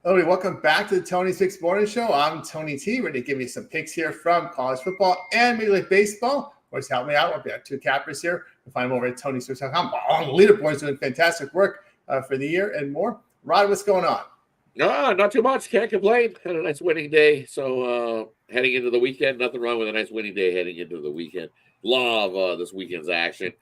Hello, welcome back to the Tony Six Morning Show. I'm Tony T. Ready to give you some picks here from college football and Major League Baseball. Of course, help me out. We have two cappers here. You'll find them over at TonySix.com. On the leaderboards, doing fantastic work for the year and more. Rod, what's going on? Not too much. Can't complain. Had a nice winning day. So heading into the weekend, nothing wrong with a nice winning day heading into the weekend. Love this weekend's action.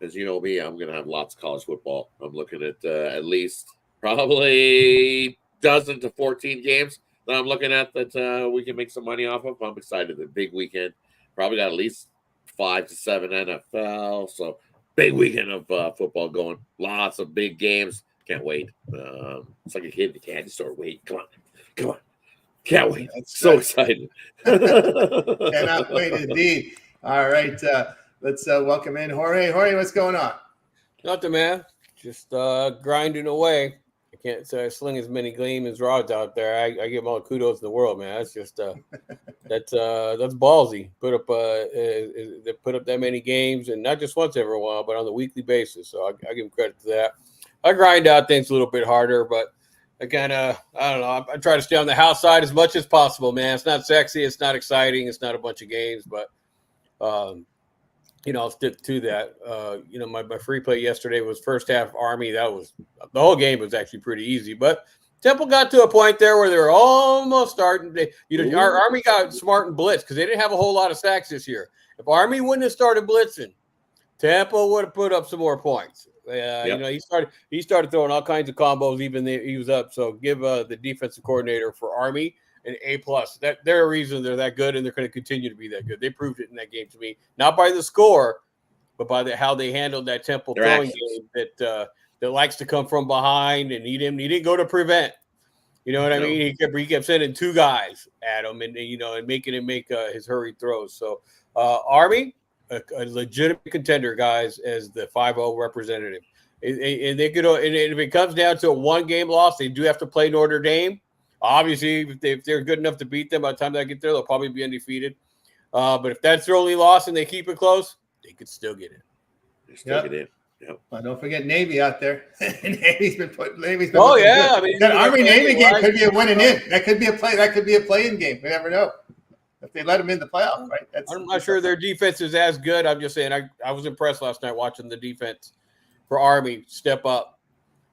As you know me, I'm going to have lots of college football. I'm looking at least probably dozen to 14 games that I'm looking at that we can make some money off of. I'm excited. The big weekend. Probably got at least 5 to 7 NFL. So big weekend of football going. Lots of big games. Can't wait. It's like a kid in the candy store. Wait, come on. Can't wait. That's so excited. Cannot wait indeed. All right. Let's welcome in Jorge. Jorge, what's going on? Nothing, man. Just grinding away. I can't say I sling as many gleam as rods out there. I give them all the kudos in the world, man. That's just that's ballsy. Put up that many games, and not just once every while, but on the weekly basis. So I give them credit to that. I grind out things a little bit harder, but again, I don't know. I try to stay on the house side as much as possible, man. It's not sexy. It's not exciting. It's not a bunch of games, but I'll stick to that. My free play yesterday was first half Army. The whole game was actually pretty easy, but Temple got to a point there where they were almost starting. Our Army got smart and blitz because they didn't have a whole lot of sacks this year. If Army wouldn't have started blitzing, Temple would have put up some more points. Yep. He started throwing all kinds of combos even though he was up. So give the defensive coordinator for Army an A+. That they're a reason they're that good, and they're going to continue to be that good. They proved it in that game to me, not by the score, but by how they handled that Temple throwing game that likes to come from behind, and he didn't go to prevent. You know what I mean? He kept sending two guys at him, and making him make his hurried throws. So Army, a legitimate contender, guys, as the 5-0 representative, and they could. And if it comes down to a one-game loss, they do have to play Notre Dame. Obviously, if they're good enough to beat them, by the time they get there, they'll probably be undefeated. But if that's their only loss and they keep it close, they could still get in. Get in. Yep. Well, don't forget Navy out there. Navy's been good. I mean, that Army-Navy game could be a win and in. That could be a play-in game. We never know if they let them in the playoff, right? I'm not sure their defense is as good. I'm just saying I was impressed last night watching the defense for Army step up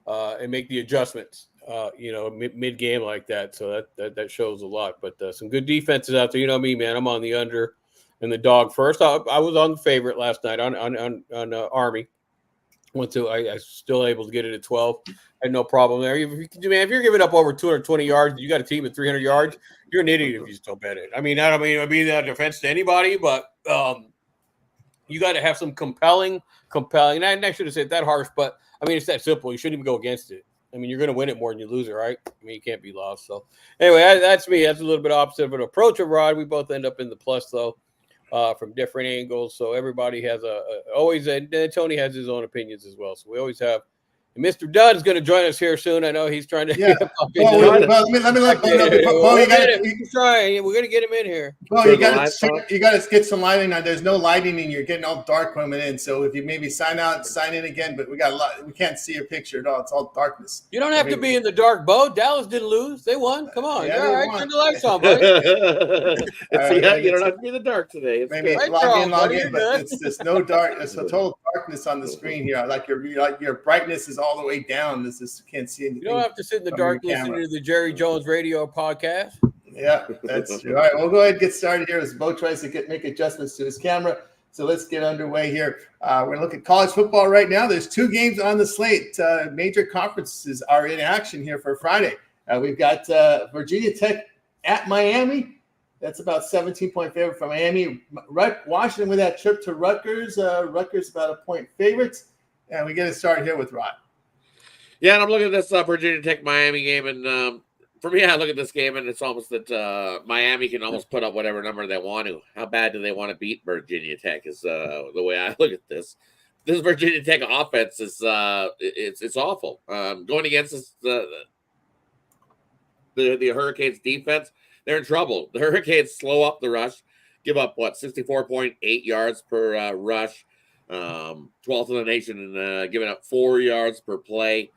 and make the adjustments. Mid-game like that. So that shows a lot. But some good defenses out there. You know me, man. I'm on the under and the dog first. I was on the favorite last night on Army. I still able to get it at 12. I had no problem there. If you're giving up over 220 yards, you got a team at 300 yards, you're an idiot if you still bet it. I mean, I don't mean to be that defense to anybody, but you got to have some compelling. And I should have said that harsh, but I mean, it's that simple. You shouldn't even go against it. I mean, you're going to win it more than you lose it, right? I mean, you can't be lost. So, anyway, that's me. That's a little bit opposite of an approach of Rod. We both end up in the plus, though, from different angles. So, everybody has Tony has his own opinions as well. So, we always have. And Mr. Dunn is going to join us here soon. I know he's trying to. Yeah. Let me let Bo know. He's trying. We're going to get him in here. Well, you got to get some lighting on. There's no lighting in. You're getting all dark coming in. So if you maybe sign in again, but we can't see your picture at all. It's all darkness. You don't have to be in the dark, Bo. Dallas didn't lose. They won. Come on. Yeah, all right. Turn the lights on, buddy. You don't have to be in the dark today. Maybe log in, but there's no dark. There's a total darkness on the screen here. Like your brightness is all the way down. You can't see anything. You don't have to sit in the dark listening to the Jerry Jones radio podcast. Yeah, that's true. All right, we'll go ahead and get started here as Bo tries to make adjustments to his camera. So let's get underway here. We're going to look at college football right now. There's two games on the slate. Major conferences are in action here for Friday. We've got Virginia Tech at Miami. That's about 17-point favorite for Miami. Washington with that trip to Rutgers. Rutgers about a point favorite. And we get to start here with Rod. Yeah, and I'm looking at this Virginia Tech Miami game, and for me, I look at this game, and it's almost that Miami can almost put up whatever number they want to. How bad do they want to beat Virginia Tech? Is the way I look at this. This Virginia Tech offense is it's awful. Going against the Hurricanes defense, they're in trouble. The Hurricanes slow up the rush, give up 64.8 yards per rush. 12th in the nation and giving up 4 yards per play.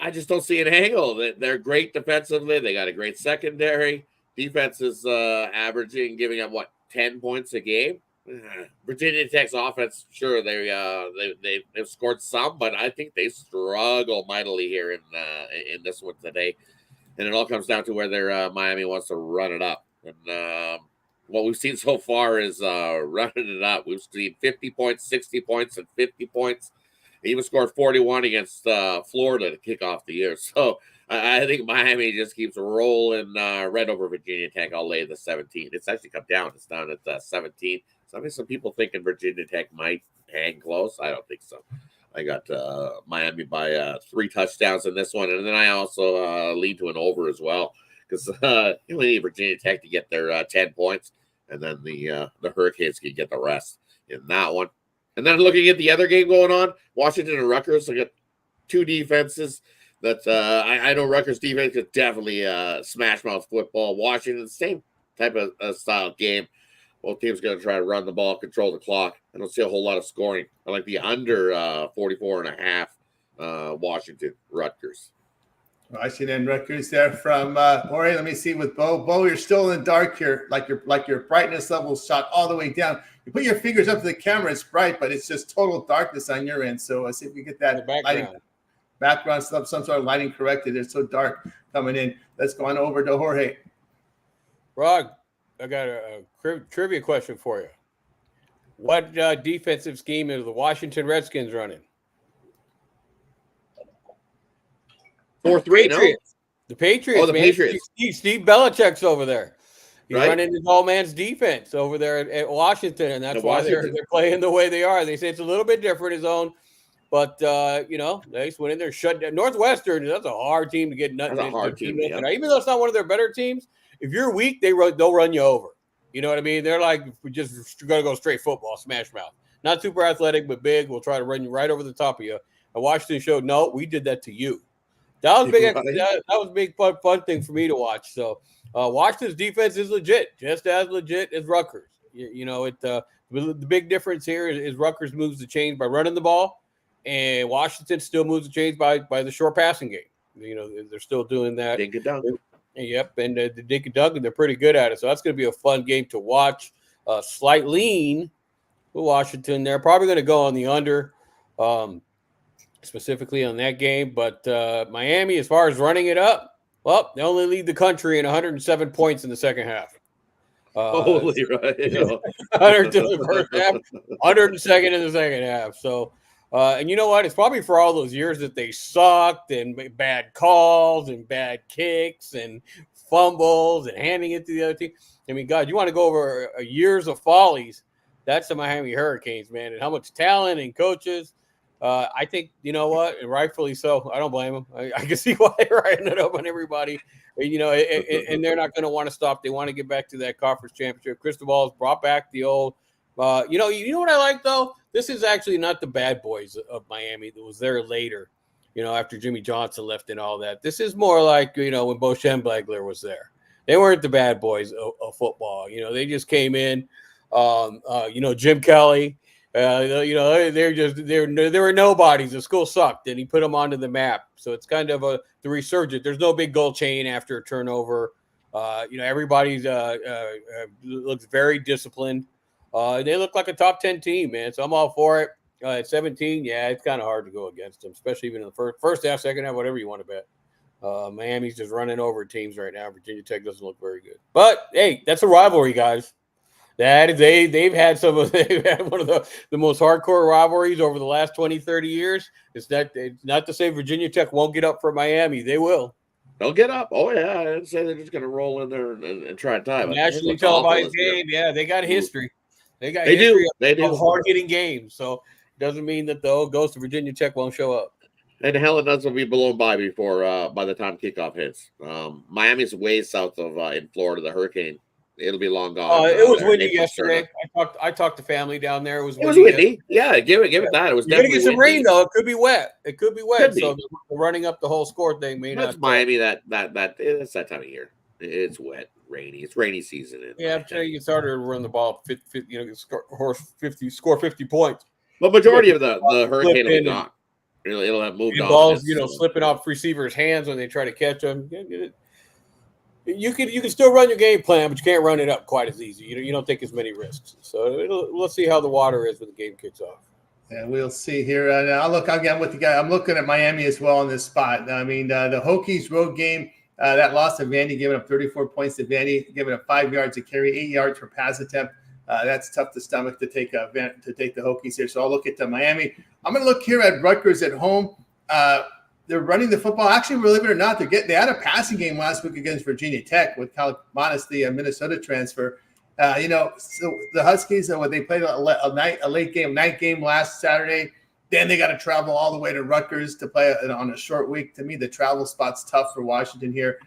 I just don't see an angle. They're great defensively. They got a great secondary. Defense is averaging, giving up 10 points a game. Virginia Tech's offense, sure, they've scored some, but I think they struggle mightily here in this one today. And it all comes down to whether Miami wants to run it up. And what we've seen so far is running it up. We've seen 50 points, 60 points, and 50 points. He even scored 41 against Florida to kick off the year. So I think Miami just keeps rolling right over Virginia Tech. I'll lay the 17. It's actually come down. It's down at 17. So I mean, some people thinking Virginia Tech might hang close. I don't think so. I got Miami by 3 touchdowns in this one. And then I also lead to an over as well. Because you only need Virginia Tech to get their 10 points. And then the Hurricanes can get the rest in that one. And then looking at the other game going on, Washington and Rutgers, I got 2 defenses that I know Rutgers defense could definitely smash mouth football. Washington, same type of style game. Both teams going to try to run the ball, control the clock. I don't see a whole lot of scoring. I like the under 44.5 Washington Rutgers. Washington Rutgers there from Jorge. Let me see with Bo. Bo, you're still in the dark here, like your brightness level shot all the way down. You put your fingers up to the camera, it's bright, but it's just total darkness on your end. So see if we get that background stuff, some sort of lighting corrected. It's so dark coming in. Let's go on over to Jorge. Rod, I got a trivia question for you. What defensive scheme is the Washington Redskins running? 4-3, no? The Patriots. Oh, the Patriots. Steve Belichick's over there. He's right? running his all-man's defense over there at Washington, and that's why they're playing the way they are. They say it's a little bit different, his own, but they just went in there, shut down. Northwestern, that's a hard team to get nothing. That's a hard team. Yeah. Even though it's not one of their better teams, if you're weak, they'll run you over. You know what I mean? They're like, we're just going to go straight football, smash mouth. Not super athletic, but big. We'll try to run you right over the top of you. And Washington showed, no, we did that to you. That was big. That was a big fun thing for me to watch. So Washington's defense is legit, just as legit as Rutgers. The big difference here is Rutgers moves the chains by running the ball, and Washington still moves the chains by the short passing game. They're still doing that. Dink and dunk. Yep, and the dink and dunk, and they're pretty good at it. So that's going to be a fun game to watch. Slight lean with Washington. They're probably going to go on the under. Specifically on that game, but Miami, as far as running it up, well, they only lead the country in 107 points in the second half. Holy right. 100 in the first half, 102nd in the second half. So, and you know what? It's probably for all those years that they sucked and bad calls and bad kicks and fumbles and handing it to the other team. I mean, God, you want to go over years of follies? That's the Miami Hurricanes, man, and how much talent and coaches. I think, you know what, and rightfully so. I don't blame them. I can see why they're writing it up on everybody. And they're not going to want to stop. They want to get back to that conference championship. Cristobal's brought back the old. You know what I like though? This is actually not the bad boys of Miami that was there later. After Jimmy Johnson left and all that. This is more like when Bo Schembechler was there. They weren't the bad boys of football. They just came in. Jim Kelly. They were nobodies. The school sucked, and he put them onto the map. So it's kind of the resurgent. There's no big goal chain after a turnover. Everybody's looks very disciplined. They look like a top 10 team, man. So I'm all for it. At 17, yeah, it's kind of hard to go against them, especially even in the first half, second half, whatever you want to bet. Miami's just running over teams right now. Virginia Tech doesn't look very good. But hey, that's a rivalry, guys. They've had one of the most hardcore rivalries over the last 20, 30 years. It's not to say Virginia Tech won't get up for Miami. They will. They'll get up. Oh, yeah. I didn't say they're just going to roll in there and try to tie it. Nationally televised game. Yeah, they got history. They do. Of hard-hitting games. So it doesn't mean that the old ghost of Virginia Tech won't show up. And hell, it doesn't be blown by by the time kickoff hits. Miami's way south of in Florida, the hurricane. It'll be long gone. It was windy yesterday. I talked to family down there. It was windy. Yeah, give it that. It was You're definitely gonna get some windy. rain though. It could be wet. Could be. So running up the whole score thing may not. That's Miami. It's that time of year. It's wet, rainy. It's rainy season. I'm sure you started to run the ball. Score 50 points. But majority of the hurricane will be gone. It'll have moved on. Balls, slipping off receivers' hands when they try to catch them. You can still run your game plan, but you can't run it up quite as easy. You don't take as many risks. So we'll see how the water is when the game kicks off. Yeah, we'll see here. I'll look again with the guy. I'm looking at Miami as well in this spot. I mean, the Hokies road game, that loss to Vandy, giving up 34 points to Vandy, giving up 5 yards to carry, 8 yards per pass attempt. That's tough to stomach to take the Hokies here. So I'll look at Miami. I'm going to look here at Rutgers at home. They're running the football. Actually, believe it or not, they had a passing game last week against Virginia Tech with Calcamonis, the Minnesota transfer. So the Huskies, when they played a late night game last Saturday, then they got to travel all the way to Rutgers to play on a short week. To me, the travel spot's tough for Washington here.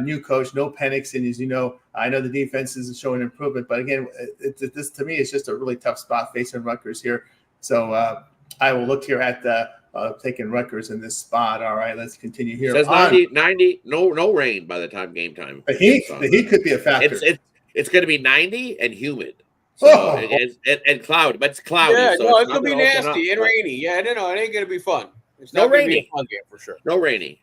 New coach, no Penix, and as you know, I know the defense is showing improvement, but again, this to me is just a really tough spot facing Rutgers here. So I will look here at taking Rutgers in this spot. All right, let's continue here. It says 90, no rain by the time game time. The heat could be a factor. It's going to be 90 and humid. So and cloudy, but it's cloudy. Yeah, so it's going to be nasty and rainy. Yeah, no, it ain't going to be fun. It's no not rainy. Be a fun game for sure. No rainy.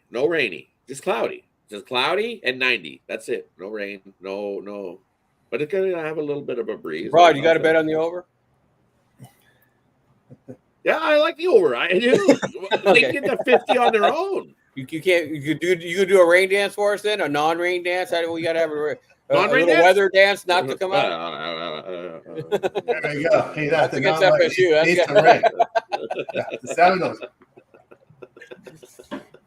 Just cloudy. Just cloudy and 90. That's it. No rain. No. But it's going to have a little bit of a breeze. Rod, you got to bet on the over? Yeah, I like the over. I do. They can get the 50 on their own. You could do a rain dance for us then, a non-rain dance. We got to have a little weather dance not to come out. There you go. Hey, that's against FSU. The Seminoles.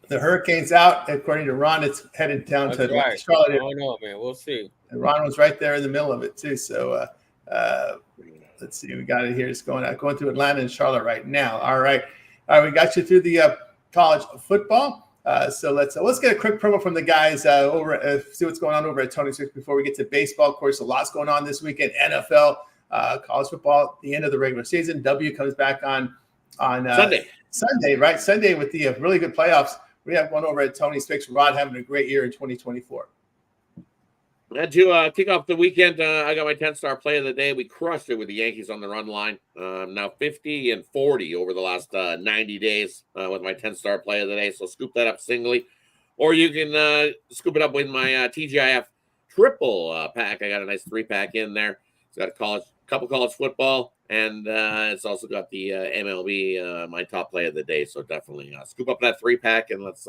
The Hurricanes out. According to Ron, it's headed down to Charlotte. Oh no, man. We'll see. And Ron was right there in the middle of it too. So let's see. We got it here. It's going through Atlanta and Charlotte right now. All right. We got you through the college football. So let's get a quick promo from the guys over. See what's going on over at Tony Six before we get to baseball. Of course, a lot's going on this weekend. NFL, college football, the end of the regular season. W comes back on Sunday, right? Sunday with the really good playoffs. We have one over at Tony's Picks. Rod having a great year in 2024. And to kick off the weekend, I got my 10-star play of the day. We crushed it with the Yankees on the run line. Now 50 and 40 over the last 90 days with my 10-star play of the day. So scoop that up singly. Or you can scoop it up with my TGIF triple pack. I got a nice 3-pack in there. It's got a couple college football, and it's also got the MLB, my top play of the day. So definitely scoop up that 3-pack, and let's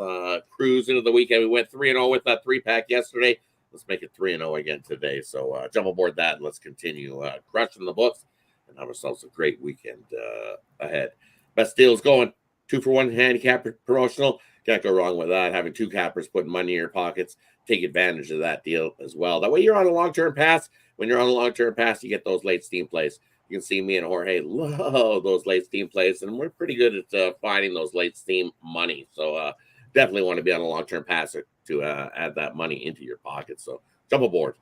cruise into the weekend. We went 3-0 with that 3-pack yesterday. Let's make it 3-0 again today. So jump aboard that, and let's continue crushing the books and have ourselves a great weekend ahead. Best deals going. 2-for-1 handicap promotional. Can't go wrong with that. Having 2 cappers putting money in your pockets. Take advantage of that deal as well. That way you're on a long-term pass. When you're on a long-term pass, you get those late steam plays. You can see me and Jorge love those late steam plays, and we're pretty good at finding those late steam money. So definitely want to be on a long-term pass to add that money into your pocket. So jump aboard.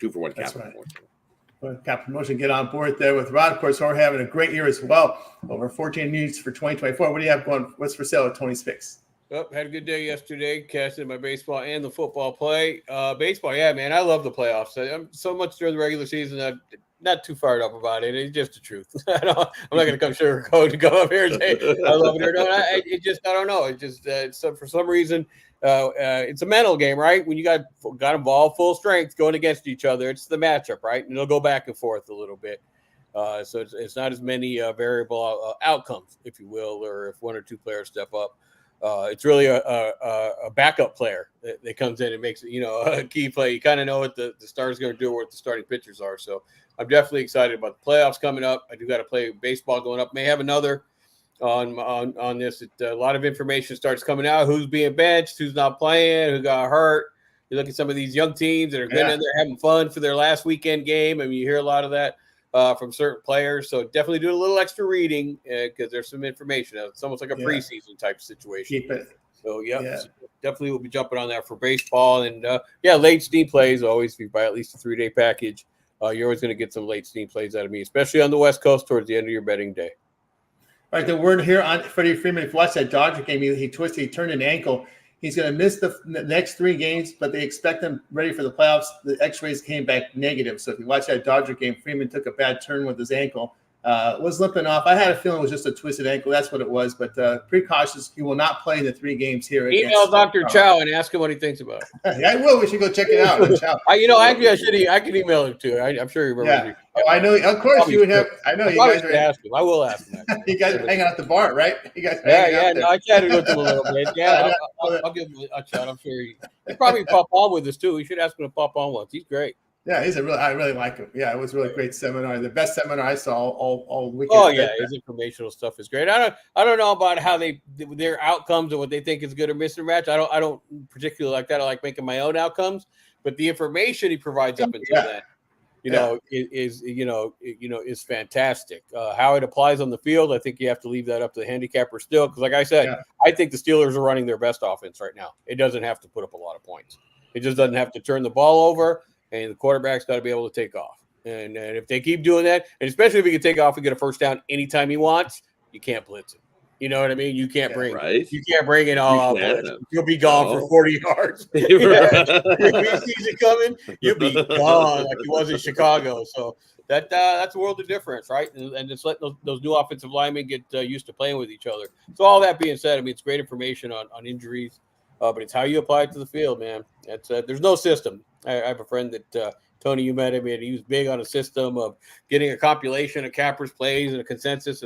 2-for-1 cap promotion. Cap promotion, get on board there with Rod. Of course, Jorge having a great year as well. Over 14 news for 2024. What do you have going? What's for sale at Tony's Picks? Had a good day yesterday. Cashed in my baseball and the football play. Baseball, yeah, man. I love the playoffs. I'm so much during the regular season. I'm not too fired up about it. It's just the truth. I'm not going to come sugarcoat and go up here and say I love it or not. I don't know. It just for some reason it's a mental game, right? When you got them all full strength going against each other, it's the matchup, right? And it'll go back and forth a little bit. So it's not as many variable outcomes, if you will, or if one or two players step up. It's really a backup player that comes in and makes it, a key play. You kind of know what the starter's going to do or what the starting pitchers are. So I'm definitely excited about the playoffs coming up. I do got to play baseball going up. May have another on this. A lot of information starts coming out. Who's being benched? Who's not playing? Who got hurt? You look at some of these young teams that are going in there having fun for their last weekend game. I mean, you hear a lot of that from certain players. So definitely do a little extra reading because there's some information. It's almost like a preseason type situation. Keep it. So, so definitely we'll be jumping on that for baseball. And, late steam plays always. If you buy at least a 3-day package, you're always going to get some late steam plays out of me, especially on the West Coast towards the end of your betting day. All right, the word here on Freddie Freeman. If you watch that Dodger game, he twisted, he turned an ankle. He's going to miss the next 3 games, but they expect him ready for the playoffs. The X-rays came back negative. So if you watch that Dodger game, Freeman took a bad turn with his ankle. Was limping off. I had a feeling it was just a twisted ankle. That's what it was. But pretty cautious. He will not play in the 3 games here. Email Dr. Chow and ask him what he thinks about it. Yeah, I will. We should go check it out. Chow. Actually, I can email him too. I'm sure he remembers. Yeah. I know. Of course, you would have. I know you guys are. Ask him. I will ask him. You guys are hanging out at the bar, right? You guys. No, I chatted with him a little bit. Yeah, I'll give him a chat. I'm sure he'll probably pop on with us too. We should ask him to pop on once. He's great. Yeah, I really like him. Yeah, it was a really great seminar. The best seminar I saw all weekend. Oh yeah, his informational stuff is great. I don't know about how their outcomes and what they think is good or mismatch. I don't particularly like that. I like making my own outcomes, but the information he provides up until that, is fantastic. How it applies on the field, I think you have to leave that up to the handicapper still. Because like I said, I think the Steelers are running their best offense right now. It doesn't have to put up a lot of points. It just doesn't have to turn the ball over. And the quarterback's got to be able to take off. And if they keep doing that, and especially if he can take off and get a first down anytime he wants, you can't blitz him. You know what I mean? You can't bring it all out. You'll be gone for 40 yards. If he sees it coming, you'll be gone like he was in Chicago. So that's a world of difference, right? And just let those new offensive linemen get used to playing with each other. So all that being said, I mean, it's great information on injuries, but it's how you apply it to the field, man. There's no system. I have a friend that Tony, you met him, and he was big on a system of getting a compilation of cappers plays and a consensus.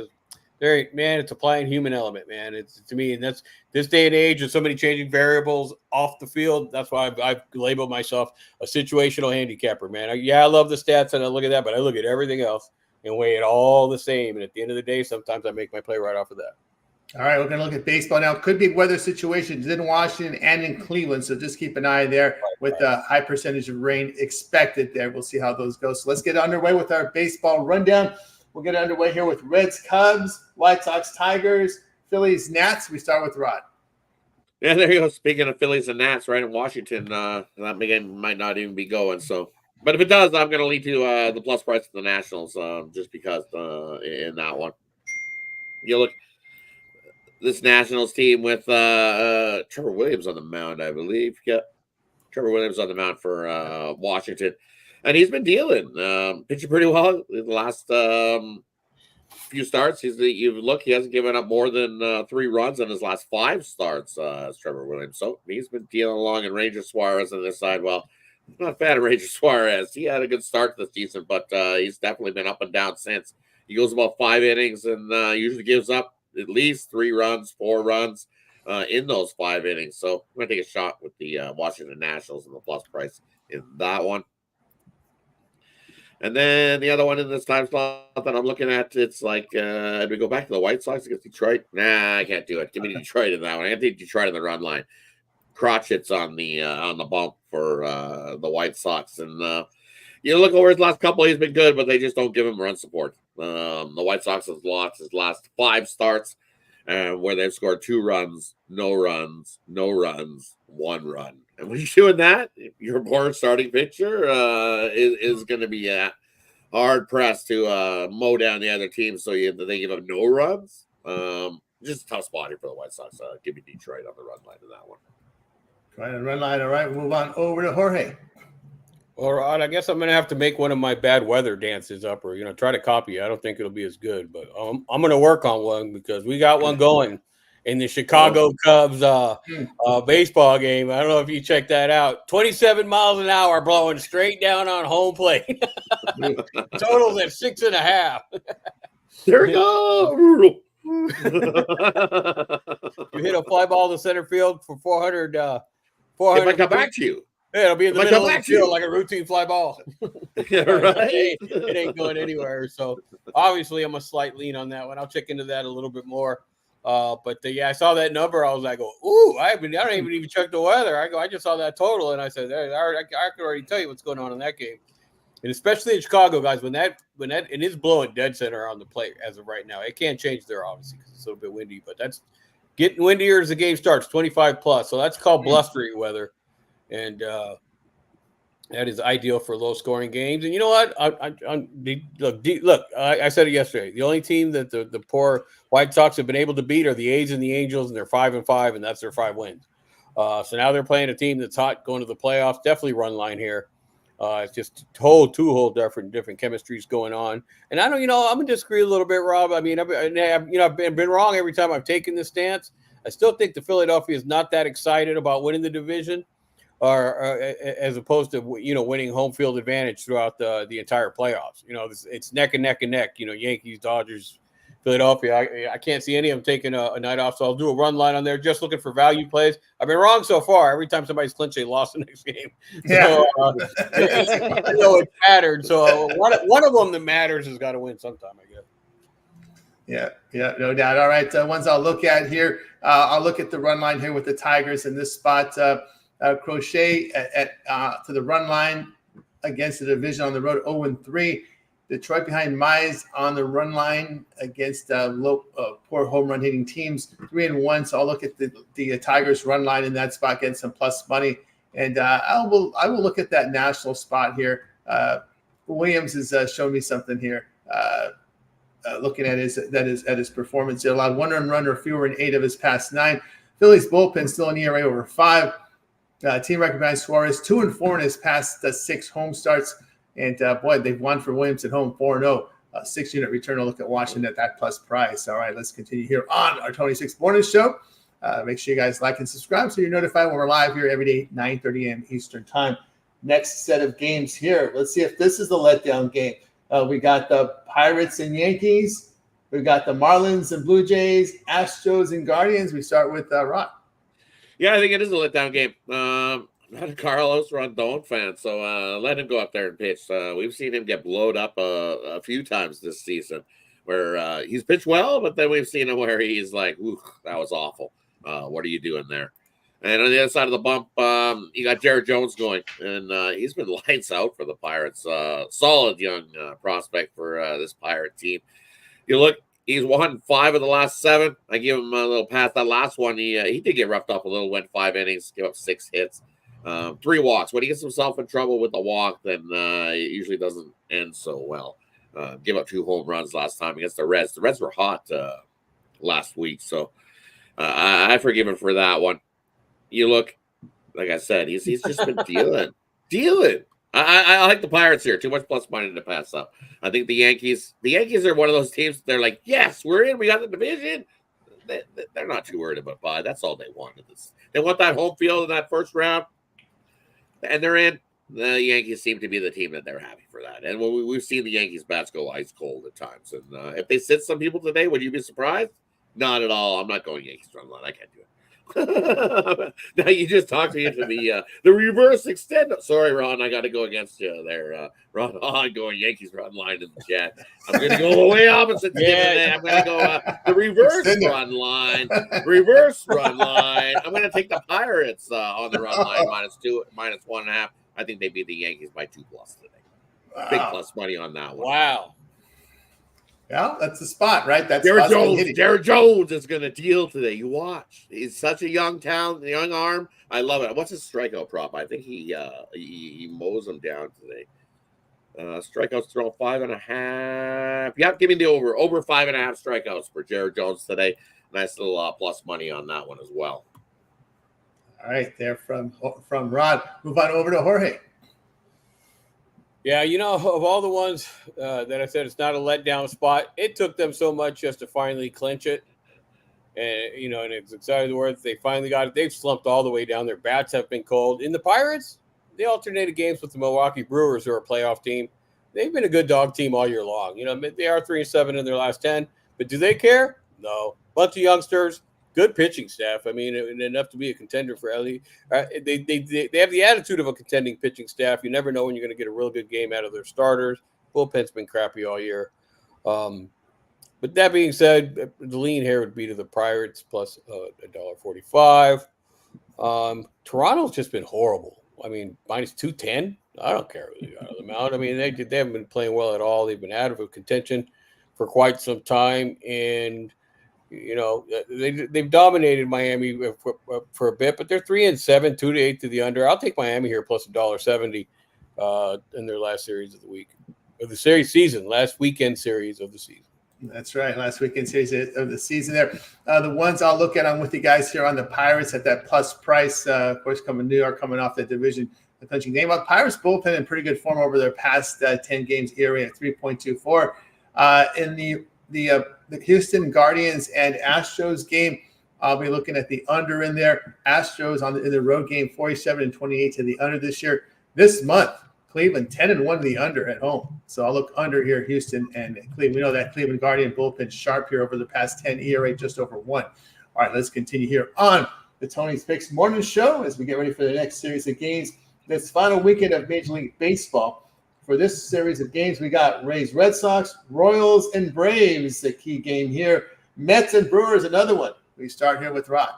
It's applying human element, man. It's to me, and that's this day and age with so many changing variables off the field. That's why I've labeled myself a situational handicapper, man. I love the stats and I look at that, but I look at everything else and weigh it all the same. And at the end of the day, sometimes I make my play right off of that. All right, we're going to look at baseball now. Could be weather situations in Washington and in Cleveland, so just keep an eye there with the high percentage of rain expected there. We'll see how those go. So let's get underway with our baseball rundown. We'll get underway here with Reds, Cubs, White Sox, Tigers, Phillies, Nats. We start with Rod. Yeah, there you go. Speaking of Phillies and Nats, right in Washington, that game might not even be going. So, but if it does, I'm going to lead to the plus price of the Nationals just because in that one. You look. This Nationals team with Trevor Williams on the mound, I believe. Yeah, Trevor Williams on the mound for Washington. And he's been dealing, pitching pretty well in the last few starts. He hasn't given up more than 3 runs in his last 5 starts as Trevor Williams. So he's been dealing along. And Ranger Suarez on this side, well, I'm not a fan of Ranger Suarez. He had a good start this season, but he's definitely been up and down since. He goes about 5 innings and usually gives up at least 3 runs, 4 runs in those 5 innings. So I'm going to take a shot with the Washington Nationals and the plus price in that one. And then the other one in this time slot that I'm looking at, it's like, do we go back to the White Sox against Detroit? Nah, I can't do it. Give me Detroit in that one. I can't take Detroit in the run line. Crotchet's on the bump for the White Sox. And look over his last couple, he's been good, but they just don't give him run support. The White Sox has lost his last 5 starts where they've scored 2 runs, no runs, 1 run. And when you're doing that, your poor starting pitcher is going to be hard pressed to mow down the other team. So they give up no runs. Just a tough spot here for the White Sox. Give me Detroit on the run line in that one. Right on the run line. All right, we'll move on over to Jorge. All right, I guess I'm going to have to make one of my bad weather dances up or, try to copy. I don't think it'll be as good, but I'm going to work on one because we got one going in the Chicago Cubs baseball game. I don't know if you checked that out. 27 miles an hour blowing straight down on home plate. Totals at 6.5. There we go. You hit a fly ball to center field for 400. It might come back to you. Yeah, it'll be in the middle of the field like a routine fly ball. Yeah, right. It ain't going anywhere. So obviously, I'm a slight lean on that one. I'll check into that a little bit more. But I saw that number. I was like, ooh, I don't even check the weather. I just saw that total, and I said, I can already tell you what's going on in that game. And especially in Chicago, guys, when that and it's blowing dead center on the plate as of right now. It can't change there, obviously, because it's a little bit windy. But that's getting windier as the game starts, 25 plus. So that's called blustery weather. And that is ideal for low-scoring games. And you know what? Look, I said it yesterday. The only team that the poor White Sox have been able to beat are the A's and the Angels, and they're 5-5, and that's their 5 wins. So now they're playing a team that's hot going to the playoffs. Definitely run line here. It's just two whole different chemistries going on. And I don't, I'm gonna disagree a little bit, Rob. I mean, I've been wrong every time I've taken this stance. I still think the Philadelphia is not that excited about winning the division, or as opposed to winning home field advantage throughout the entire playoffs. It's neck and neck and neck. Yankees, Dodgers, Philadelphia. I can't see any of them taking a night off, so I'll do a run line on there, just looking for value plays. I've been wrong so far. Every time somebody's clinched, they lost the next game. So it mattered. So one of them that matters has got to win sometime, I guess. Yeah, no doubt. All right, ones I'll look at here. I'll look at the run line here with the Tigers in this spot. Crochet to the run line against the division on the road, 0-3. Detroit behind Mize on the run line against poor home run hitting teams, 3-1. So I'll look at the Tigers run line in that spot, getting some plus money, and I will look at that national spot here. Williams has shown me something here. Looking at his performance, he allowed 1 earned run or fewer in 8 of his past 9. Phillies bullpen still an ERA over 5. Team recognized Suarez 2-4 in his past 6 home starts. And boy, they've won for Williams at home 4-0. 6-unit return. I'll look at watching at that plus price. All right, let's continue here on our 26th Morning Show. Make sure you guys like and subscribe so you're notified when we're live here every day, 9:30 a.m. Eastern Time. Next set of games here. Let's see if this is the letdown game. We got the Pirates and Yankees. We've got the Marlins and Blue Jays, Astros and Guardians. We start with Ron. Yeah, I think it is a letdown game. Not a Carlos Rondon fan, so let him go up there and pitch. We've seen him get blowed up a few times this season where he's pitched well, but then we've seen him where he's like, ooh, that was awful. What are you doing there? And on the other side of the bump, you got Jared Jones going, and he's been lights out for the Pirates. Solid young prospect for this Pirate team. You look, he's won 5 of the last 7. I give him a little pass. That last one, he did get roughed up a little, went 5 innings, gave up 6 hits. 3 walks. When he gets himself in trouble with the walk, then it usually doesn't end so well. Give up 2 home runs last time against the Reds. The Reds were hot last week, so I forgive him for that one. You look, like I said, he's just been dealing. I like the Pirates here. Too much plus money to pass up. I think the Yankees are one of those teams. They're like, yes, we're in. We got the division. They're not too worried about bye. That's all they want. They want that home field in that first round. And they're in. The Yankees seem to be the team that they're happy for that. And we've seen the Yankees bats go ice cold at times. And if they sit some people today, would you be surprised? Not at all. I'm not going Yankees run line. I can't do it. Now you just talked me into the reverse extend. Sorry, Ron, I got to go against you there. Ron, going Yankees run line in the chat. I'm going to go the way opposite. I'm going to go the reverse run line. Reverse run line. I'm going to take the Pirates on the run line -2, -1.5. I think they beat the Yankees by 2+ today. Wow. Big plus money on that one. Wow. Yeah, that's the spot, right? That's Jared Jones is going to deal today. You watch. He's such a young talent, young arm. I love it. What's his strikeout prop? I think he mows them down today. Strikeouts thrown 5.5. Yeah, give me the over 5.5 strikeouts for Jared Jones today. Nice little plus money on that one as well. All right, there from Rod. Move on over to Jorge. Yeah, of all the ones that I said, it's not a letdown spot. It took them so much just to finally clinch it. And, and it's exciting the word they finally got it. They've slumped all the way down. Their bats have been cold. In the Pirates, they alternated games with the Milwaukee Brewers, who are a playoff team. They've been a good dog team all year long. They are 3-7 in their last 10. But do they care? No. Bunch of youngsters. Good pitching staff. I mean, enough to be a contender for LE. They have the attitude of a contending pitching staff. You never know when you're going to get a real good game out of their starters. Bullpen's been crappy all year. But that being said, the lean here would be to the Pirates plus $1.45. Toronto's just been horrible. I mean, -210. I don't care who they got on the mound. I mean, they haven't been playing well at all. They've been out of contention for quite some time, and they've dominated Miami for a bit, but they're 3-7, 2-8 to the under. I'll take Miami here plus $1.70 in their last series of the week of the season, last weekend series of the season. That's right, last weekend series of the season there. The ones I'll look at, I'm with you guys here on the Pirates at that plus price. Of course, New York coming off the division the clinching game. Pirates bullpen in pretty good form over their past 10 games, ERA at 3.24. In the Houston Guardians and Astros game, I'll be looking at the under in there. Astros in the road game, 47-28 to the under this year. This month, Cleveland 10-1 to the under at home. So I'll look under here, Houston and Cleveland. We know that Cleveland Guardian bullpen sharp here over the past 10, ERA just over 1. All right, let's continue here on the Tony's Picks Morning Show as we get ready for the next series of games. This final weekend of Major League Baseball. For this series of games, we got Rays, Red Sox, Royals, and Braves, the key game here. Mets and Brewers, another one. We start here with Rod.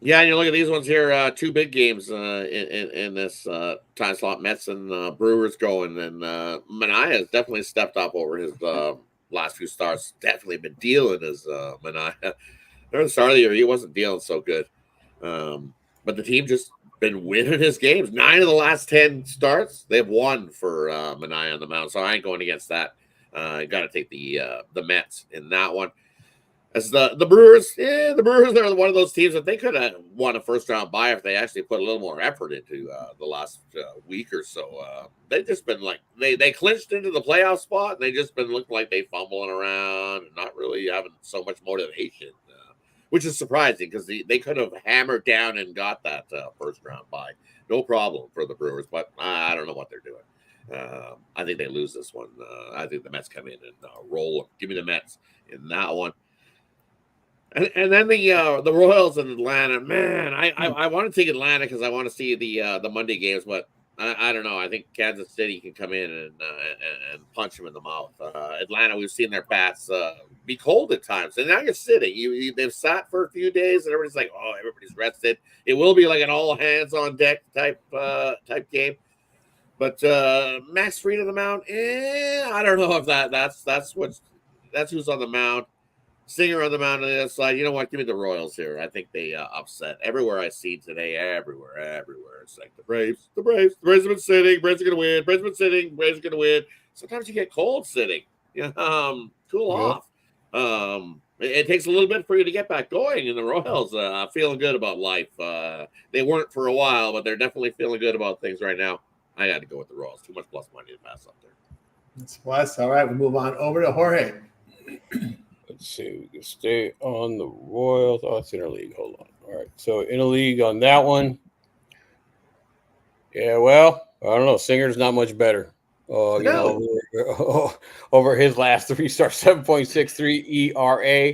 Yeah, and you look at these ones here, 2 big games in this time slot. Mets and Brewers going, and Manaea has definitely stepped up over his last few starts. Definitely been dealing as Manaea. During the start of the year, he wasn't dealing so good, but the team just been winning his games. 9 of the last 10 starts, they've won for Manaea on the mound. So I ain't going against that. I got to take the Mets in that one. As the Brewers, the Brewers are one of those teams that they could have won a first-round bye if they actually put a little more effort into the last week or so. They've just been like, they clinched into the playoff spot, and they just been looking like they fumbling around and not really having so much motivation, which is surprising because they could have hammered down and got that first-round bye. No problem for the Brewers, but I don't know what they're doing. I think they lose this one. I think the Mets come in and roll them. Give me the Mets in that one. And then the Royals in Atlanta, man, I want to take Atlanta because I want to see the Monday games, but I don't know. I think Kansas City can come in and punch them in the mouth. Atlanta, we've seen their bats be cold at times, and now you're sitting. They've sat for a few days, and everybody's like, oh, everybody's rested. It will be like an all hands on deck type game. But Max Fried on the mound, I don't know if that's who's on the mound. Singer on the mound on the other side. You know what? Give me the Royals here. I think they upset everywhere I see today. Everywhere. It's like the Braves. The Braves have been sitting. Braves are going to win. Braves have been sitting. Braves are going to win. Sometimes you get cold sitting. Cool off. It takes a little bit for you to get back going. And the Royals feeling good about life. They weren't for a while, but they're definitely feeling good about things right now. I got to go with the Royals. Too much plus money to pass up there. That's plus. All right, we move on over to Jorge. Let's see. We can stay on the Royals. Oh, it's interleague. Hold on. All right. So interleague on that one. Yeah, well, I don't know. Singer's not much better. Over his last 3 starts, 7.63 ERA.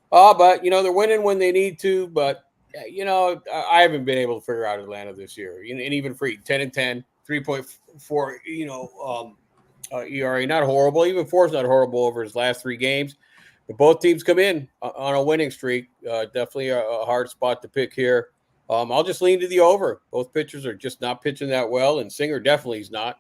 But they're winning when they need to. But I haven't been able to figure out Atlanta this year. And even Fried, 10-10, 3.4 ERA, not horrible. Even 4 is not horrible over his last 3 games. But both teams come in on a winning streak. Definitely a hard spot to pick here. I'll just lean to the over. Both pitchers are just not pitching that well, and Singer definitely is not.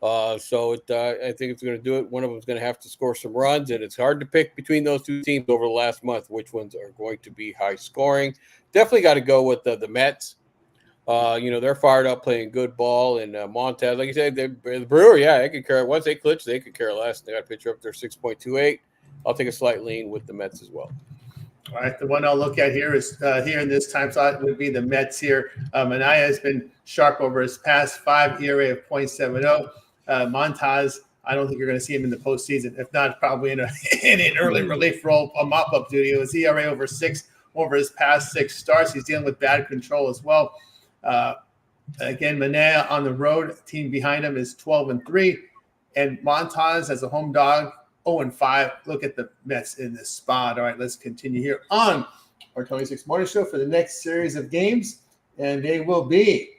I think it's going to do it. One of them is going to have to score some runs, and it's hard to pick between those 2 teams over the last month which ones are going to be high scoring. Definitely got to go with the Mets. They're fired up, playing good ball, and Montez, like you said, the Brewer, they could care. Once they clinch, they could care less. They got a pitcher up there, 6.28. I'll take a slight lean with the Mets as well. All right, the one I'll look at here is here in this time slot would be the Mets here. Manaea has been sharp over his past 5, ERA of 0.70. Montez, I don't think you're going to see him in the postseason. If not, probably in an early relief role, a mop-up duty. It was ERA over 6 over his past 6 starts. He's dealing with bad control as well. Again, Manaea on the road, team behind him is 12-3, and Montez as a home dog, 0-5. Look at the Mets in this spot. All right, let's continue here on our 26 Morning Show for the next series of games, and they will be.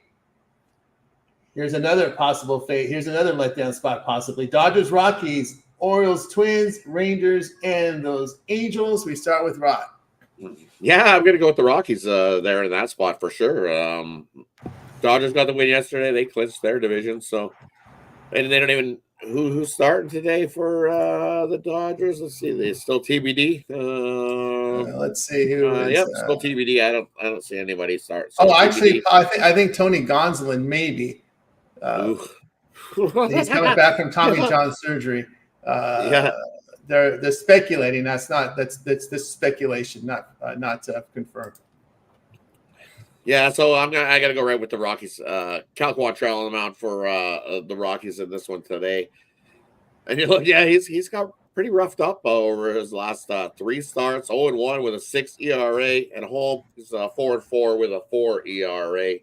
Here's another possible fate. Here's another letdown spot possibly. Dodgers, Rockies, Orioles, Twins, Rangers, and those Angels. We start with Rod. Yeah, I'm going to go with the Rockies there in that spot for sure. Dodgers got the win yesterday. They clinched their division, so and they don't even who's starting today for the Dodgers. Let's see, they still TBD. Let's see who. Yep, still TBD. I don't see anybody start. Actually, I think Tony Gonsolin maybe. He's coming back from Tommy John surgery. They're speculating. That's this speculation, not confirmed. Yeah, so I got to go right with the Rockies. Cal Quantrill on the mound for the Rockies in this one today. And he's got pretty roughed up over his last 3 starts. 0-1 with a 6 ERA at home. He's 4-4 with a 4 ERA.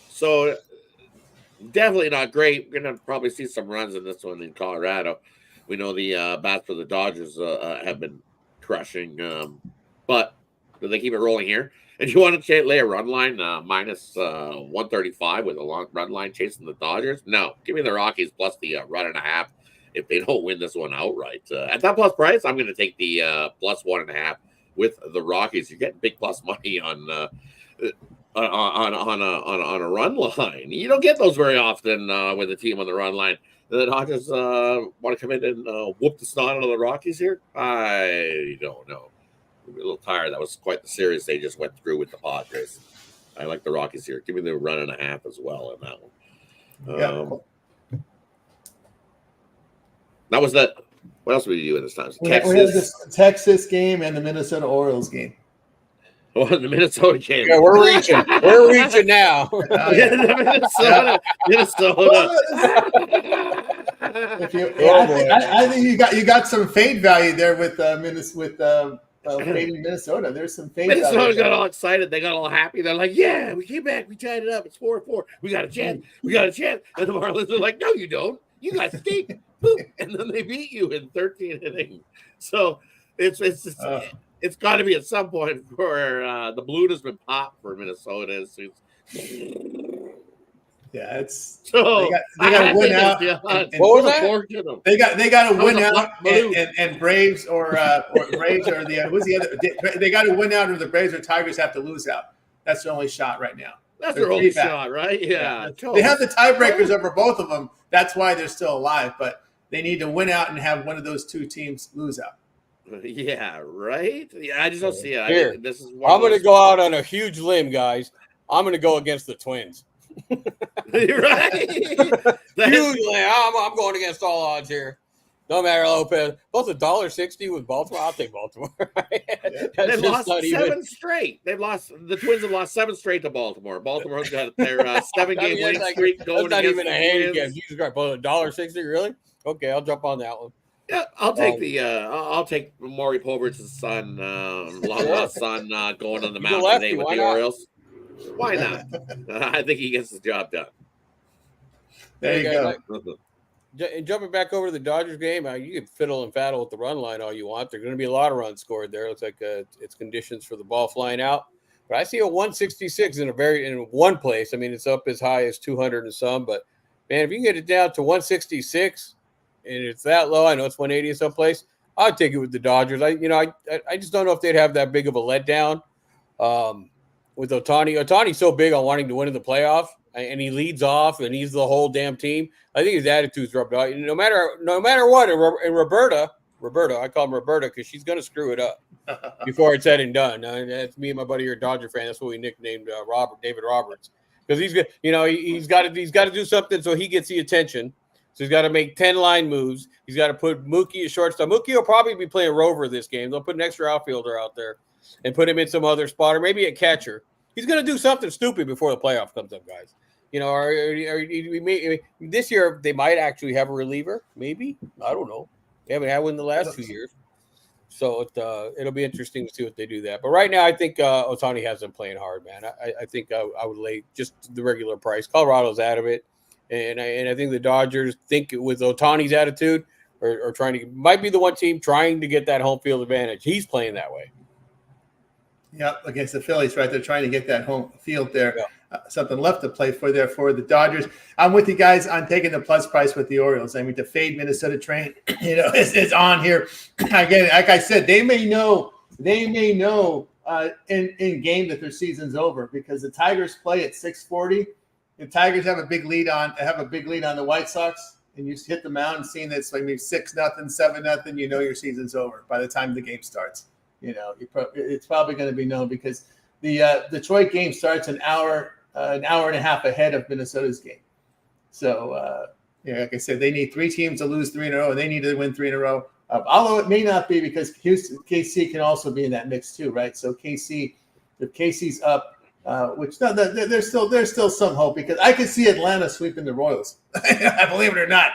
So definitely not great. We're gonna probably see some runs in this one in Colorado. We know the bats for the Dodgers have been crushing, but do they keep it rolling here? And you want to lay a run line minus 135 with a long run line chasing the Dodgers? No, give me the Rockies plus the run and a half if they don't win this one outright. At that plus price, I'm going to take the plus 1.5 with the Rockies. You're getting big plus money on a run line. You don't get those very often with a team on the run line. The Dodgers want to come in and whoop the snot out of the Rockies here? I don't know. I'm a little tired. That was quite the series they just went through with the Padres. I like the Rockies here. Give me the run and a half as well in that one. Cool. That was that. What else were you doing this time? We have this Texas game and the Minnesota Orioles game. Oh, the Minnesota game. Yeah, we're reaching. We're reaching now. Minnesota. I think you got some fade value there with fading Minnesota. There's some fade value. Minnesota got all excited. They got all happy. They're like, "Yeah, we came back. We tied it up. It's 4-4. We got a chance. We got a chance." And the Marlins are like, "No, you don't. You got steak." And then they beat you in 13 innings. So it's got to be at some point where the balloon has been popped for Minnesota. Yeah, it's so they got to win out. What was that? They got to win out, and Braves or Braves or who's the other? They got to win out, or the Braves or Tigers have to lose out. That's their only shot right now. That's their only shot, right? Yeah. They have the tiebreakers over both of them. That's why they're still alive. But they need to win out and have one of those two teams lose out. Yeah, right. Yeah, I just don't see it. Here, I'm going to go out on a huge limb, guys. I'm going to go against the Twins. Right? Huge limb. I'm going against all odds here. No matter Lopez. Both $1.60 with Baltimore. I'll take Baltimore. They've lost 7 straight. The Twins have lost 7 straight to Baltimore. Baltimore's got their 7-game winning streak going. That's not even a handicap. Jesus Christ, $1.60, really? Okay, I'll jump on that one. Yeah, I'll take I'll take Maury Povich's son, long-lost son, going on the mound today with the Orioles. Why not? I think he gets the job done. There you go. And jumping back over to the Dodgers game, you can fiddle and faddle with the run line all you want. There's going to be a lot of runs scored there. It looks like it's conditions for the ball flying out. But I see a 166 in one place. I mean, it's up as high as 200 and some. But, man, if you can get it down to 166 and it's that low, I know it's 180 in some place, I'd take it with the Dodgers. I just don't know if they'd have that big of a letdown with Ohtani. Ohtani's so big on wanting to win in the playoffs, and he leads off, and he's the whole damn team. I think his attitude's rubbed out. No matter what, and Roberta, I call him Roberta because she's going to screw it up before it's said and done. That's me and my buddy here, Dodger fan. That's what we nicknamed David Roberts, because he's got to do something so he gets the attention. So he's got to make 10 line moves. He's got to put Mookie at shortstop. Mookie will probably be playing Rover this game. They'll put an extra outfielder out there and put him in some other spot, or maybe a catcher. He's going to do something stupid before the playoff comes up, guys. This year they might actually have a reliever. Maybe, I don't know. They haven't had one in the last 2 years, so it'll be interesting to see what they do that. But right now, I think Ohtani has them playing hard, man. I think I would lay just the regular price. Colorado's out of it, and I think the Dodgers think with Ohtani's attitude or might be the one team trying to get that home field advantage. He's playing that way. Yeah, against the Phillies, right? They're trying to get that home field there. Yeah. Something left to play for there for the Dodgers. I'm with you guys on taking the plus price with the Orioles. I mean, the fade Minnesota train, is on here. Again, like I said, they may know in game that their season's over because the Tigers play at 6:40. The Tigers have a big lead on the White Sox, and you hit the mound and seeing that it's like maybe 6-0, 7-0, your season's over by the time the game starts. It's probably going to be known because the Detroit game starts an hour and a half ahead of Minnesota's game. So, like I said, they need 3 teams to lose 3 in a row, and they need to win 3 in a row. Although it may not be because KC can also be in that mix too, right? So KC if KC's up, which no, there's still some hope because I can see Atlanta sweeping the Royals. Believe it or not,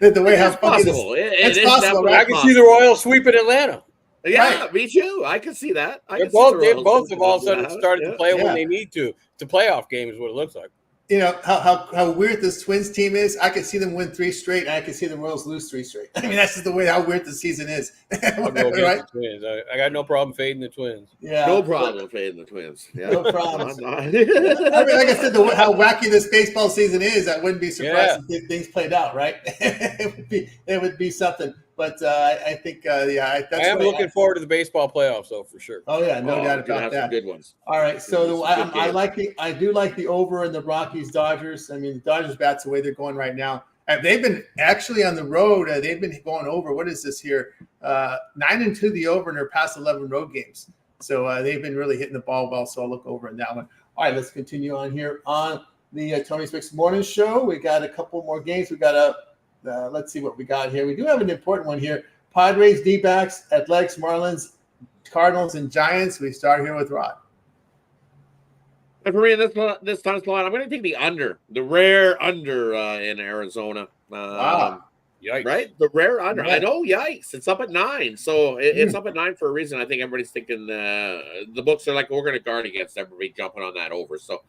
the way how possible. It's possible. Right? I can see the Royals sweeping Atlanta. Yeah, Right. me too. I can see that. They both have all of a sudden started to play when they need to. It's a playoff game is what it looks like. You know how weird this Twins team is. I could see them win 3 straight, and I could see the Royals lose 3 straight. I mean, that's just the way how weird the season is. I'll go against the Twins. I got no problem fading the Twins. Yeah, no problem fading the Twins. Yeah. No problem. I mean, like I said, how wacky this baseball season is, I wouldn't be surprised if things played out. Right? it would be something. But I think, that's I am looking forward to the baseball playoffs, though, for sure. Oh yeah, no doubt about that. Some good ones. All right, so I do like the over in the Rockies Dodgers. I mean, the Dodgers bats the way they're going right now. They've been actually on the road. They've been going over. What is this here? 9-2 the over in their past 11 road games. So they've been really hitting the ball well. So I'll look over in that one. All right, let's continue on here on the Tony's Picks Morning Show. We got a couple more games. We got let's see what we got here. We do have an important one here. Padres, D-backs, Athletics, Marlins, Cardinals, and Giants. We start here with Rod. And for me, this time's line, I'm going to take the under, the rare under in Arizona. Wow. Yikes. Right? The rare under. Yeah. I know, yikes. It's up at 9. So it's up at 9 for a reason. I think everybody's thinking the books are like, we're going to guard against everybody jumping on that over. So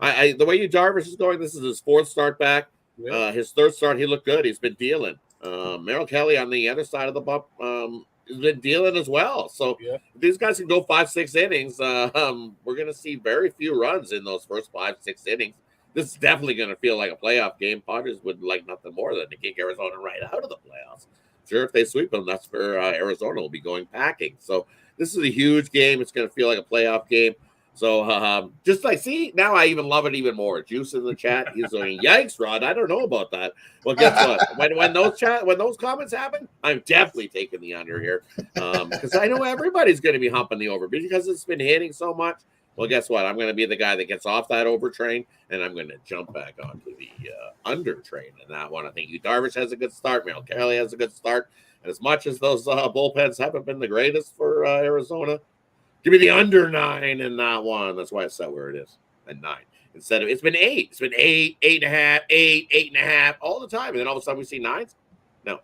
the way Jarvis is going, this is his 4th start back. Yeah. His 3rd start, he looked good. He's been dealing. Merrill Kelly on the other side of the bump has been dealing as well. So if these guys can go 5-6 innings, we're going to see very few runs in those first 5-6 innings. This is definitely going to feel like a playoff game. Padres would like nothing more than to kick Arizona right out of the playoffs. Sure, if they sweep them, that's where Arizona will be going packing. So this is a huge game. It's going to feel like a playoff game. So just like, see, now I even love it even more. Juice in the chat. He's going, yikes, Rod. I don't know about that. Well, guess what? when those comments happen, I'm definitely taking the under here because I know everybody's going to be humping the over because it's been hitting so much. Well, guess what? I'm going to be the guy that gets off that over train, and I'm going to jump back onto the under train in that one. I think Darvish has a good start. Merrill Kelly has a good start. And as much as those bullpens haven't been the greatest for Arizona, give me the under 9 in that one. That's why I said where it is at 9. Instead of it's been 8. It's been 8, 8.5, 8, 8.5 all the time. And then all of a sudden we see 9s. No.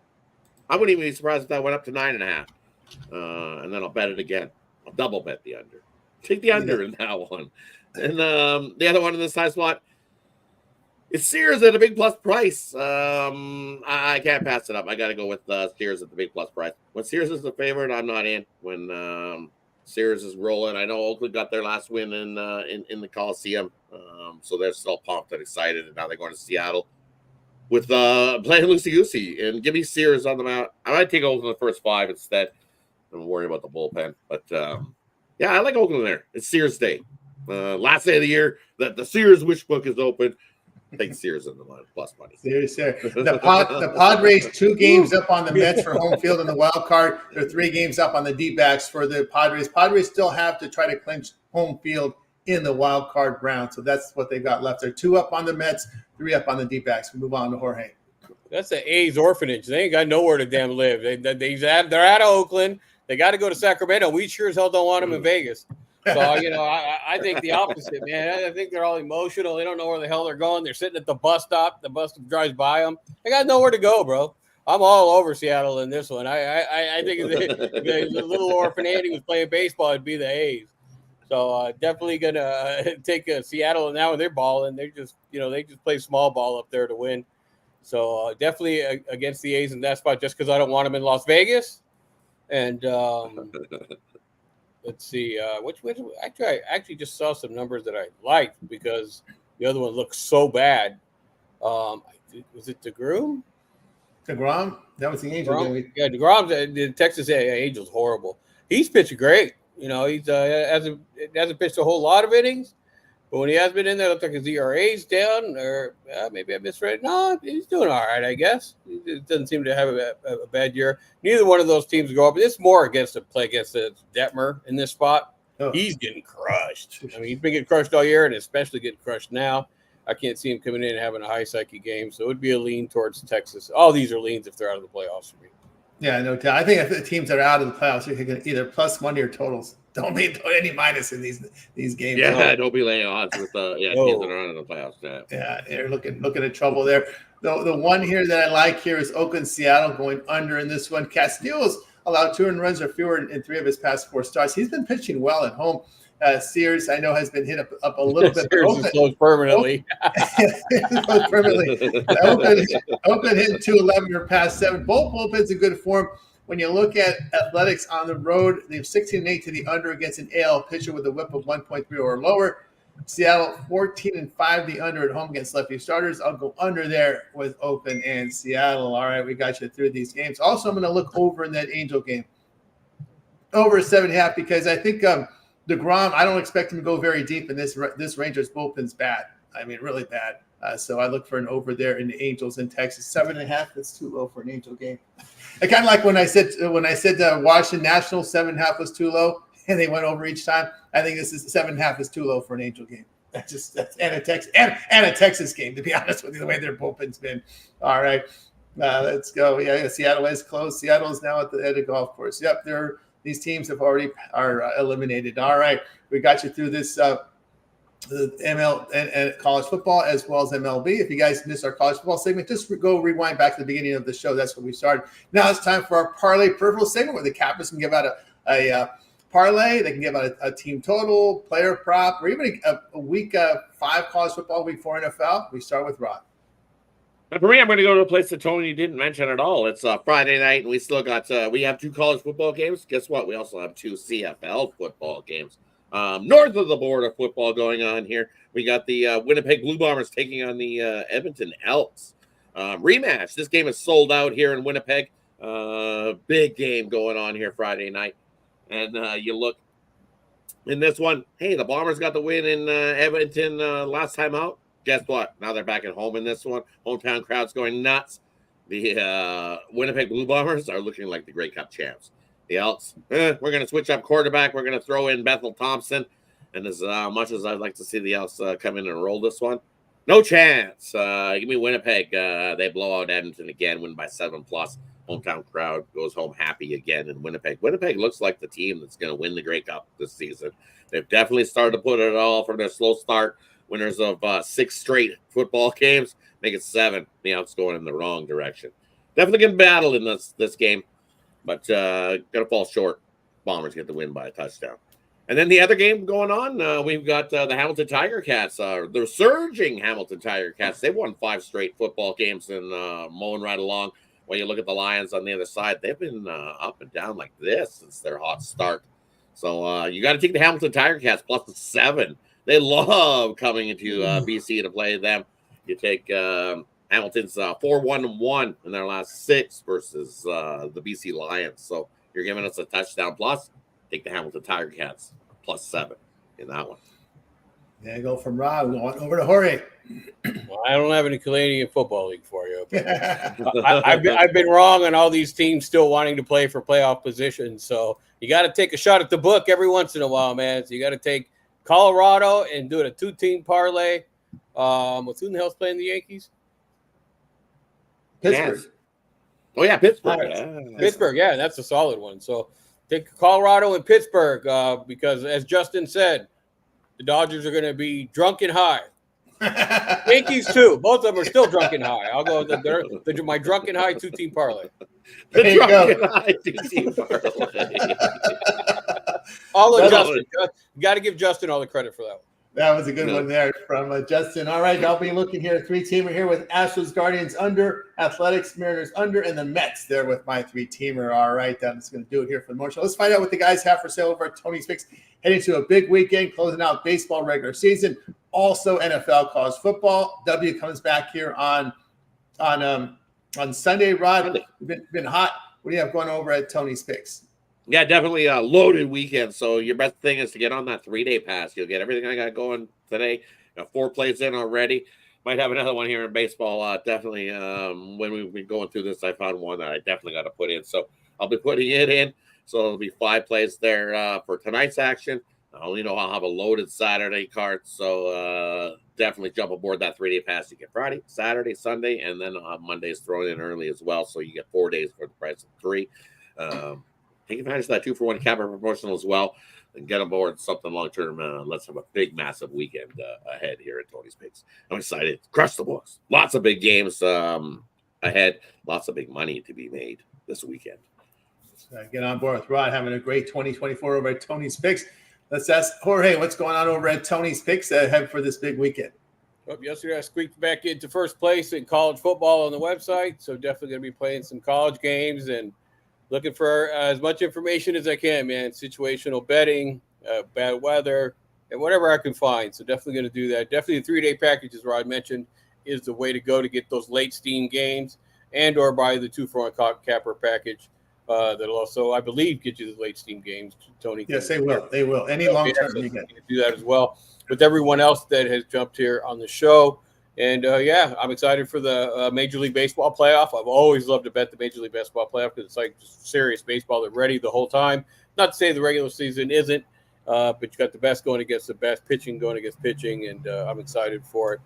I wouldn't even be surprised if that went up to 9.5. And then I'll bet it again. I'll double bet the under. Take the under in that one. And the other one in this time slot, it's Sears at a big plus price. I can't pass it up. I got to go with Sears at the big plus price. When Sears is the favorite, I'm not in. When Sears is rolling, I know Oakland got their last win in the Coliseum, so they're still pumped and excited. And now they're going to Seattle with playing loosey goosey. And give me Sears on the mound. I might take Oakland the first 5 instead. Don't worry about the bullpen, but yeah, I like Oakland there. It's Sears Day, last day of the year. The Sears wish book is open. Take Sears in the plus money. Sears, sir. The Padres 2 games up on the Mets for home field in the wild card. They're 3 games up on the D-backs for the Padres. Padres still have to try to clinch home field in the wild card round. So that's what they've got left. They're 2 up on the Mets, 3 up on the D-backs. We move on to Jorge. That's the A's orphanage. They ain't got nowhere to damn live. They're out of Oakland. They got to go to Sacramento. We sure as hell don't want them in Vegas. So, I think the opposite, man. I think they're all emotional. They don't know where the hell they're going. They're sitting at the bus stop. The bus drives by them. They got nowhere to go, bro. I'm all over Seattle in this one. I think if the little orphan Andy was playing baseball, it'd be the A's. So definitely going to take Seattle, and now they're balling. They just play small ball up there to win. So definitely against the A's in that spot just because I don't want them in Las Vegas. And let's see, which I actually just saw some numbers that I liked because the other one looks so bad. Was it DeGrom? DeGrom? That was the Angel. Yeah, DeGrom, the Texas Angel's horrible. He's pitching great. He's hasn't pitched a whole lot of innings, but when he has been in there, it looks like his ERA's down, or maybe I misread. No, he's doing all right, I guess. He doesn't seem to have a bad year. Neither one of those teams go up. It's more against Detmer in this spot. Oh. He's getting crushed. I mean, he's been getting crushed all year, and especially getting crushed now. I can't see him coming in and having a high psyche game, so it would be a lean towards Texas. All these are leans if they're out of the playoffs for me. Yeah, no doubt. I think if the teams that are out of the playoffs, you can either plus money or totals. Don't be any minus in these games. Yeah, don't be laying odds with teams that are on in the playoffs. Yeah, they're looking at trouble there. The one here that I like here is Oakland, Seattle going under in this one. Castillo's allowed 2 earned runs or fewer in 3 of his past 4 starts. He's been pitching well at home. Sears, I know, has been hit up a little bit. Sears is closed permanently. Closed permanently. Oakland hitting 211 or past 7. Both bullpens in good form. When you look at Athletics on the road, they have 16-8 to the under against an AL pitcher with a whip of 1.3 or lower. Seattle 14-5 the under at home against lefty starters. I'll go under there with Oakland and Seattle. All right, we got you through these games. Also, I'm going to look over in that Angel game. Over 7.5 because I think DeGrom, I don't expect him to go very deep in this Rangers bullpen's bad. I mean, really bad. So I look for an over there in the Angels in Texas. 7.5, that's too low for an Angel game. I kind of like when I said Washington Nationals 7.5 was too low, and they went over each time. I think this is 7.5 is too low for an Angel game. That's and a Texas game, to be honest with you, the way their bullpen's been. All right, let's go. Yeah, Seattle is close. Seattle is now at the golf course. Yep, these teams are eliminated. All right, we got you through this. The ML and college football as well as MLB. If you guys missed our college football segment, just go rewind back to the beginning of the show. That's when we started. Now it's time for our parlay peripheral segment where the cappers can give out a parlay. They can give out a team total, player prop, or even a week 5 college football, week 4 NFL. We start with Rod. For me, I'm going to go to a place that Tony didn't mention at all. It's Friday night, and we still got we have 2 college football games. Guess what? We also have 2 CFL football games. North of the border football going on here. We got the Winnipeg Blue Bombers taking on the Edmonton Elks. Rematch. This game is sold out here in Winnipeg. Big game going on here Friday night. And you look in this one, hey, the Bombers got the win in Edmonton last time out. Guess what? Now they're back at home in this one. Hometown crowd's going nuts. The Winnipeg Blue Bombers are looking like the Grey Cup champs. The Elks, we're going to switch up quarterback. We're going to throw in Bethel Thompson. And as much as I'd like to see the Elks come in and roll this one, no chance. Give me Winnipeg. They blow out Edmonton again, win by 7+. Hometown crowd goes home happy again in Winnipeg. Winnipeg looks like the team that's going to win the Grey Cup this season. They've definitely started to put it all from their slow start. Winners of 6 straight football games. Make it 7. The Elks going in the wrong direction. Definitely going to battle in this game. But going to fall short. Bombers get the win by a touchdown. And then the other game going on, we've got the Hamilton Tiger Cats. The surging Hamilton Tiger Cats. They've won 5 straight football games and mowing right along. When you look at the Lions on the other side, they've been up and down like this since their hot start. So you got to take the Hamilton Tiger Cats plus the 7. They love coming into BC to play them. You take Hamilton's 4-1-1 in their last 6 versus the BC Lions. So you're giving us a touchdown plus. Take the Hamilton Tiger Cats plus 7 in that one. There you go from Rob. Going over to Jorge. Well, I don't have any Canadian Football League for you. I've been wrong on all these teams still wanting to play for playoff positions. So you got to take a shot at the book every once in a while, man. So you got to take Colorado and do it a 2-team parlay. Who the hell's playing the Yankees? Pittsburgh. Yes. Oh, yeah, Pittsburgh. Pittsburgh, yeah, that's a solid one. So take Colorado and Pittsburgh because, as Justin said, the Dodgers are going to be drunk and high. Yankees, too. Both of them are still drunk and high. I'll go with my drunk and high 2-team parlay. The drunk and high 2-team parlay. All of Justin. You got to give Justin all the credit for that one. That was a good one there from Justin. All right, I'll be looking here at 3-teamer here with Astros, Guardians under, Athletics, Mariners under, and the Mets there with my 3-teamer. All right, that's going to do it here for the morning show. Let's find out what the guys have for sale over at Tony's Picks. Heading to a big weekend, closing out baseball regular season, also NFL college football. W comes back here on Sunday. Rod, been hot. What do you have going over at Tony's Picks? Yeah, definitely a loaded weekend. So your best thing is to get on that 3-day pass. You'll get everything I got going today. Got 4 plays in already. Might have another one here in baseball. Definitely, when we've been going through this, I found one that I definitely got to put in. So I'll be putting it in. So it'll be 5 plays there for tonight's action. I only know I'll have a loaded Saturday card. So definitely jump aboard that 3-day pass. You get Friday, Saturday, Sunday, and then Monday's thrown in early as well. So you get 4 days for the price of 3. Take advantage of that 2-for-1 capper promotional as well. and get aboard something long term. Let's have a big, massive weekend ahead here at Tony's Picks. I'm excited. Crush the books. Lots of big games ahead. Lots of big money to be made this weekend. Get on board with Rod, having a great 2024 over at Tony's Picks. Let's ask Jorge what's going on over at Tony's Picks ahead for this big weekend. Well, yesterday I squeaked back into first place in college football on the website, so definitely going to be playing some college games and looking for as much information as I can, man. Situational betting, bad weather, and whatever I can find. So definitely going to do that. Definitely the 3-day package, as Rod mentioned, is the way to go to get those late steam games, and or buy the 2-for-1 capper package. That'll also, I believe, get you the late steam games. Tony, yes, they will. They will. Any long term, you can do that as well. With everyone else that has jumped here on the show, and yeah, I'm excited for the Major League Baseball playoff. I've always loved to bet the Major League Baseball playoff because it's like serious baseball. They're ready the whole time. Not to say the regular season isn't, but you got the best going against the best, pitching going against pitching, and I'm excited for it.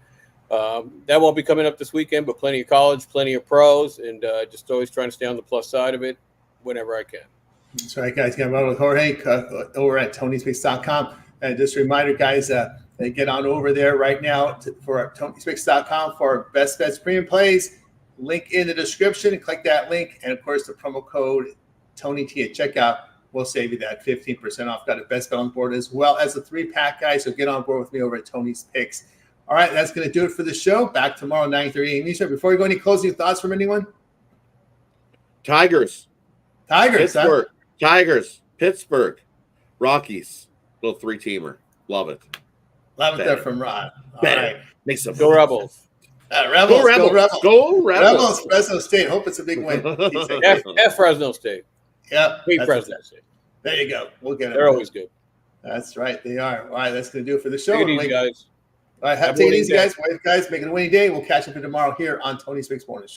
That won't be coming up this weekend, but plenty of college, plenty of pros, and just always trying to stay on the plus side of it whenever I can. That's right, guys. Get on with Jorge over at Tony'sPicks.com. And just a reminder, guys, get on over there right now for Tony'sPicks.com for our best bets premium plays. Link in the description. Click that link. And, of course, the promo code TonyT at checkout will save you that 15% off. Got a best bet on board as well as a 3-pack, guys. So get on board with me over at Tony's Picks. All right, that's going to do it for the show. Back tomorrow, 9:30 a.m. Eastern. Before we go, any closing thoughts from anyone? Tigers. Pittsburgh. Huh? Tigers. Pittsburgh. Rockies. Little 3-teamer. Love it. Love it there from Rod. All right. Make some Go Rebels. Rebels. Go Rebels. Go Rebels. Go Rebels. Rebels, Fresno State. Hope it's a big win. F Fresno State. Yeah. Fresno State. There you go. We'll get it. They're always good. That's right. They are. All right. That's going to do it for the show. Take it easy, guys. All right. Take it easy, guys. Make it a winning day. We'll catch up tomorrow here on Tony's Picks Morning Show.